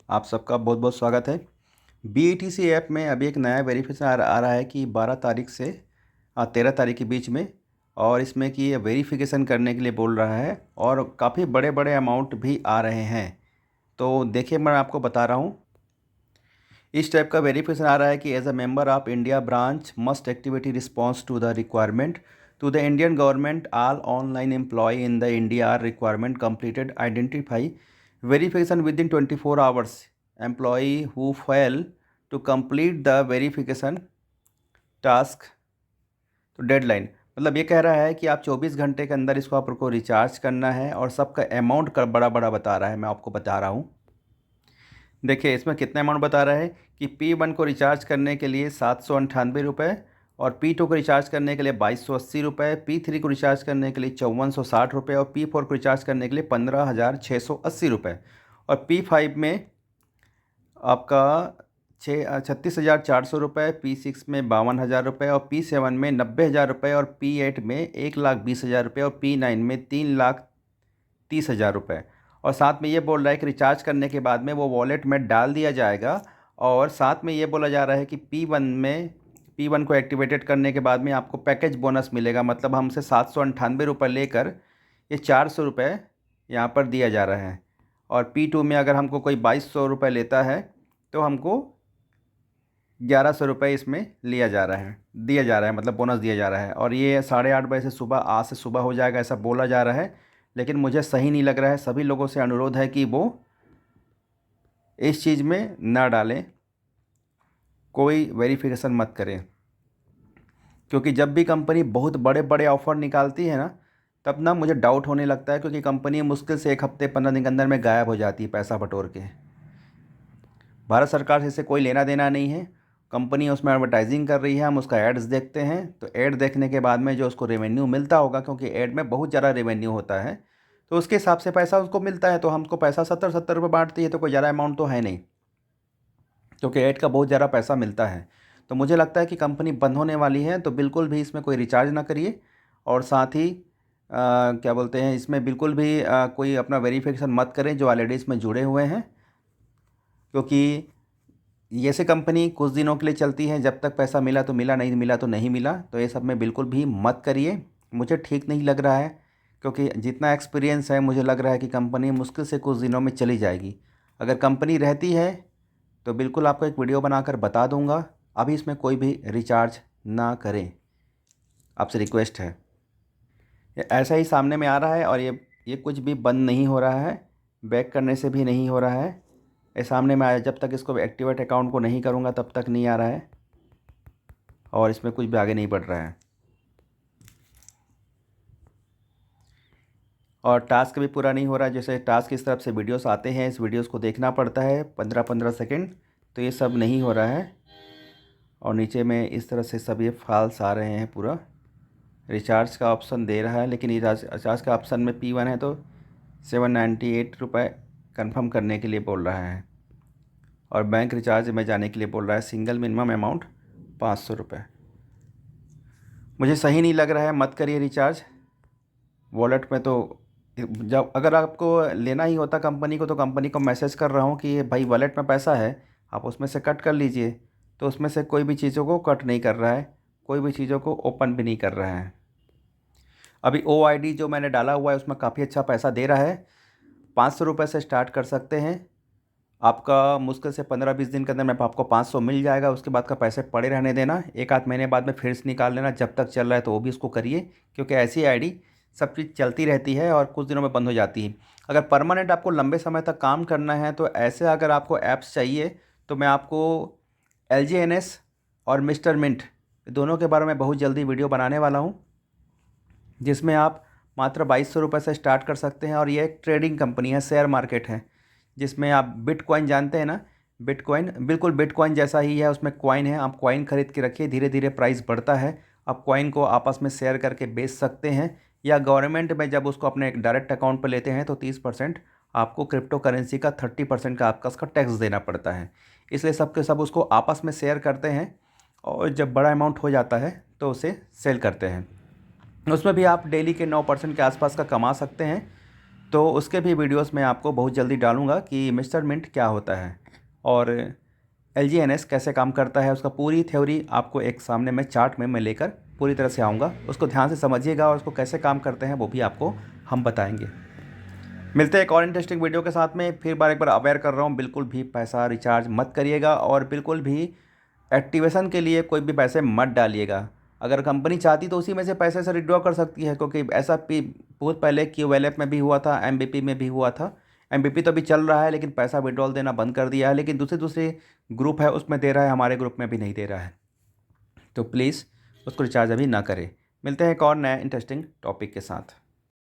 आप सबका बहुत बहुत स्वागत है। BETC ऐप में अभी एक नया वेरिफिकेशन आ रहा है कि 12 तारीख से 13 तारीख के बीच में, और इसमें कि ये वेरिफिकेशन करने के लिए बोल रहा है और काफ़ी बड़े बड़े अमाउंट भी आ रहे हैं। तो देखिए, मैं आपको बता रहा हूँ। इस टाइप का वेरिफिकेशन आ रहा है कि as a member of India branch must activity response to the requirement to the Indian government all online employ in the India are requirement completed identify verification within 24 hours employee who fail to complete the verification task तो deadline, मतलब ये कह रहा है कि आप 24 घंटे के अंदर इसको आपको रिचार्ज करना है, और सबका अमाउंट का बड़ा बड़ा बता रहा है। मैं आपको बता रहा हूँ, देखिए इसमें कितना अमाउंट बता रहा है कि P1 को रिचार्ज करने के लिए 798 रुपये, और P2 को रिचार्ज करने के लिए 2280 रुपये, P3 को रिचार्ज करने के लिए 5460 रुपये, और P4 को रिचार्ज करने के लिए 15680 रुपये, और P5 में आपका 36,400 रुपये, P6 में 52,000 रुपये, और P7 में 90,000 रुपये, और P8 में 1,20,000 रुपये, और P9 में 3,30,000 रुपये। और साथ में ये बोल रहा है कि रिचार्ज करने के बाद में वो वॉलेट में डाल दिया जाएगा। और साथ में ये बोला जा रहा है कि P1 को एक्टिवेटेड करने के बाद में आपको पैकेज बोनस मिलेगा, मतलब हमसे 798 रुपये लेकर ये 400 रुपये यहाँ पर दिया जा रहा है। और P2 में अगर हमको कोई 2200 रुपये लेता है तो हमको 1100 रुपये इसमें दिया जा रहा है, मतलब बोनस दिया जा रहा है। और ये 8:30 बजे से सुबह, आज से सुबह हो जाएगा ऐसा बोला जा रहा है, लेकिन मुझे सही नहीं लग रहा है। सभी लोगों से अनुरोध है कि वो इस चीज़ में ना डालें, कोई वेरिफिकेशन मत करें, क्योंकि जब भी कंपनी बहुत बड़े बड़े ऑफ़र निकालती है ना, तब ना मुझे डाउट होने लगता है, क्योंकि कंपनी मुश्किल से 1 हफ्ते 15 दिन के अंदर में गायब हो जाती है पैसा बटोर के। भारत सरकार से इससे कोई लेना देना नहीं है। कंपनी उसमें एडवर्टाइजिंग कर रही है, हम उसका एड्स देखते हैं, तो ऐड देखने के बाद में जो उसको रेवेन्यू मिलता होगा, क्योंकि ऐड में बहुत ज़्यादा रेवेन्यू होता है, तो उसके हिसाब से पैसा उसको मिलता है। तो हमको पैसा 70-70 रुपये बांटती है, तो कोई ज़्यादा अमाउंट तो है नहीं, क्योंकि ऐड का बहुत ज़्यादा पैसा मिलता है। तो मुझे लगता है कि कंपनी बंद होने वाली है, तो बिल्कुल भी इसमें कोई रिचार्ज ना करिए। और साथ ही क्या बोलते हैं, इसमें बिल्कुल भी कोई अपना वेरिफिकेशन मत करें जो ऑलरेडी इसमें जुड़े हुए हैं, क्योंकि ये से कंपनी कुछ दिनों के लिए चलती है, जब तक पैसा मिला तो मिला, नहीं मिला तो नहीं मिला। तो ये सब में बिल्कुल भी मत करिए, मुझे ठीक नहीं लग रहा है। क्योंकि जितना एक्सपीरियंस है, मुझे लग रहा है कि कंपनी मुश्किल से कुछ दिनों में चली जाएगी। अगर कंपनी रहती है तो बिल्कुल आपको एक वीडियो बनाकर बता दूंगा। अभी इसमें कोई भी रिचार्ज ना करें, आपसे रिक्वेस्ट है। ये ऐसा ही सामने में आ रहा है, और ये कुछ भी बंद नहीं हो रहा है, बैक करने से भी नहीं हो रहा है। ये सामने में आया, जब तक इसको एक्टिवेट अकाउंट को नहीं करूँगा तब तक नहीं आ रहा है, और इसमें कुछ भी आगे नहीं बढ़ रहा है। और टास्क भी पूरा नहीं हो रहा है। जैसे टास्क इस तरफ से वीडियोस आते हैं, इस वीडियोस को देखना पड़ता है 15-15 सेकंड, तो ये सब नहीं हो रहा है। और नीचे में इस तरह से सब ये फाल्स आ रहे हैं। पूरा रिचार्ज का ऑप्शन दे रहा है, लेकिन ये रिचार्ज का ऑप्शन में P1 है तो 798 रुपये कन्फर्म करने के लिए बोल रहा है, और बैंक रिचार्ज में जाने के लिए बोल रहा है। सिंगल मिनिमम अमाउंट 500 रुपये। मुझे सही नहीं लग रहा है, मत करिए रिचार्ज वॉलेट में। तो जब अगर आपको लेना ही होता कंपनी को, तो कंपनी को मैसेज कर रहा हूँ कि ये भाई वॉलेट में पैसा है, आप उसमें से कट कर लीजिए। तो उसमें से कोई भी चीज़ों को कट नहीं कर रहा है, कोई भी चीज़ों को ओपन भी नहीं कर रहा है। अभी OID जो मैंने डाला हुआ है उसमें काफ़ी अच्छा पैसा दे रहा है। 500 रुपये से स्टार्ट कर सकते हैं। आपका मुश्किल से 15-20 दिन के अंदर में आपको 500 मिल जाएगा। उसके बाद का पैसे पड़े रहने देना, 1-8 महीने बाद में फिर से निकाल लेना। जब तक चल रहा है तो वो भी इसको करिए, क्योंकि ऐसी आईडी सब चीज़ चलती रहती है और कुछ दिनों में बंद हो जाती है। अगर परमानेंट आपको लंबे समय तक काम करना है, तो ऐसे अगर आपको ऐप्स चाहिए, तो मैं आपको LJNS और मिस्टर मिंट दोनों के बारे में बहुत जल्दी वीडियो बनाने वाला हूँ, जिसमें आप मात्र 2200 रुपये से स्टार्ट कर सकते हैं। और ये एक ट्रेडिंग कंपनी है, शेयर मार्केट है, जिसमें आप बिटकॉइन जानते हैं ना, बिटकॉइन बिल्कुल बिटकॉइन जैसा ही है। उसमें कॉइन है, आप कॉइन खरीद के रखिए, धीरे धीरे प्राइस बढ़ता है। आप कॉइन को आपस में शेयर करके बेच सकते हैं, या गवर्नमेंट में जब उसको अपने एक डायरेक्ट अकाउंट पर लेते हैं तो 30% आपको क्रिप्टो करेंसी का 30% का आपका उसका टैक्स देना पड़ता है। इसलिए सब के सब उसको आपस में शेयर करते हैं, और जब बड़ा अमाउंट हो जाता है तो उसे सेल करते हैं। उसमें भी आप डेली के 9% के आसपास का कमा सकते हैं। तो उसके भी वीडियोस मैं आपको बहुत जल्दी डालूँगा कि मिस्टर मिंट क्या होता है और LGNS कैसे काम करता है। उसका पूरी थ्योरी आपको एक सामने में चार्ट में मैं लेकर पूरी तरह से आऊँगा। उसको ध्यान से समझिएगा और उसको कैसे काम करते हैं वो भी आपको हम बताएंगे। मिलते हैं एक और इंटरेस्टिंग वीडियो के साथ में। फिर एक बार अवेयर कर रहा हूँ, बिल्कुल भी पैसा रिचार्ज मत करिएगा और बिल्कुल भी एक्टिवेशन के लिए कोई भी पैसे मत डालिएगा। अगर कंपनी चाहती तो उसी में से पैसे से विड्रॉ कर सकती है, क्योंकि ऐसा बहुत पहले QLF में भी हुआ था, MVP में भी हुआ था। MVP तो अभी चल रहा है लेकिन पैसा विड्रॉल देना बंद कर दिया है, लेकिन दूसरे दूसरे ग्रुप है उसमें दे रहा है, हमारे ग्रुप में भी नहीं दे रहा है। तो प्लीज़ उसको रिचार्ज अभी ना करें। मिलते हैं एक और नए इंटरेस्टिंग टॉपिक के साथ।